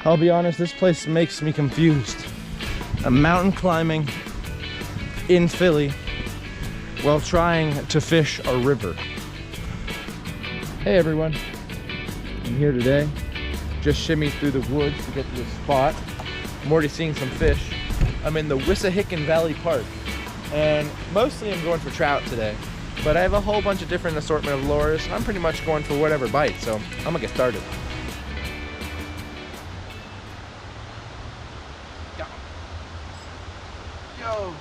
I'll be honest, this place makes me confused. I'm mountain climbing in Philly while trying to fish a river. Hey everyone, I'm here today. Just shimmied through the woods to get to this spot. I'm already seeing some fish. I'm in the Wissahickon Valley Park, and mostly I'm going for trout today. But I have a whole bunch of different assortment of lures. I'm pretty much going for whatever bites, so I'm gonna get started. Yo.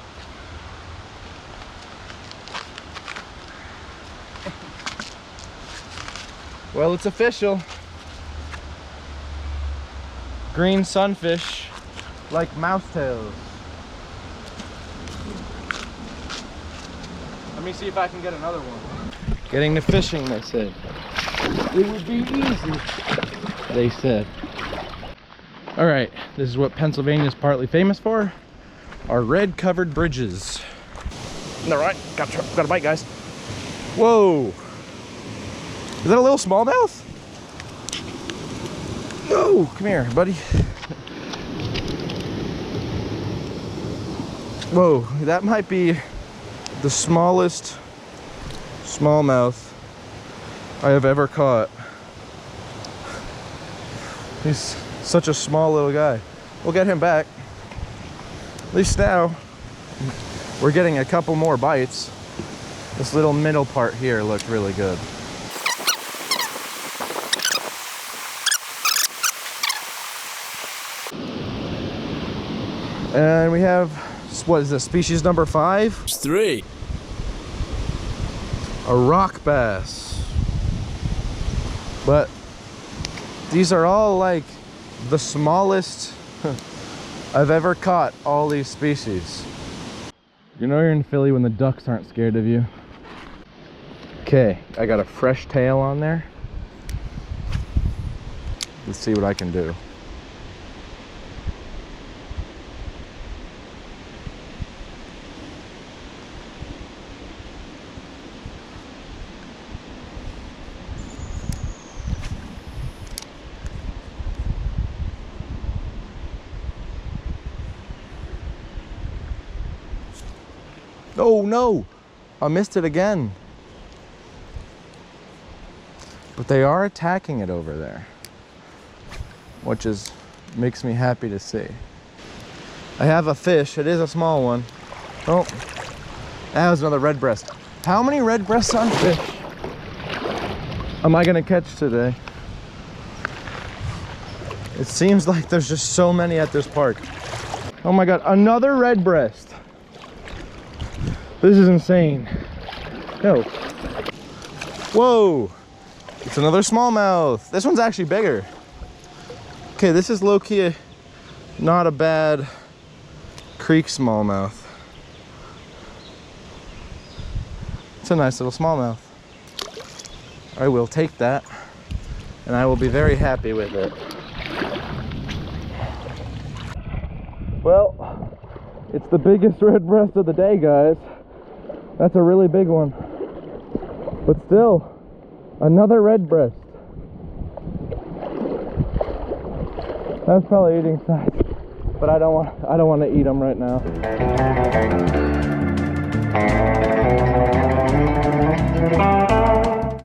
Well, it's official. Green sunfish, like mouse tails. Let me see if I can get another one. Getting to fishing, they said. It would be easy, they said. All right, this is what Pennsylvania is partly famous for. Our red covered bridges. All right, got a bite, guys. Whoa. Is that a little smallmouth? No, come here, buddy. Whoa, that might be the smallest smallmouth I have ever caught. He's such a small little guy. We'll get him back. At least now we're getting a couple more bites. This little middle part here looked really good. And we have, what is this, species number 5? It's 3. A rock bass. But these are all like the smallest I've ever caught, all these species. You know you're in Philly when the ducks aren't scared of you. Okay, I got a fresh tail on there. Let's see what I can do. Oh no, I missed it again. But they are attacking it over there, which makes me happy to see. I have a fish, it is a small one. Oh, that was another red breast. How many red breast sunfish am I gonna catch today? It seems like there's just so many at this park. Oh my God, another red breast. This is insane. No. Whoa. It's another smallmouth. This one's actually bigger. Okay, this is low-key not a bad creek smallmouth. It's a nice little smallmouth. I will take that, and I will be very happy with it. Well, it's the biggest red breast of the day, guys. That's a really big one. But still, another red breast. That's probably eating size, but I don't want to eat them right now.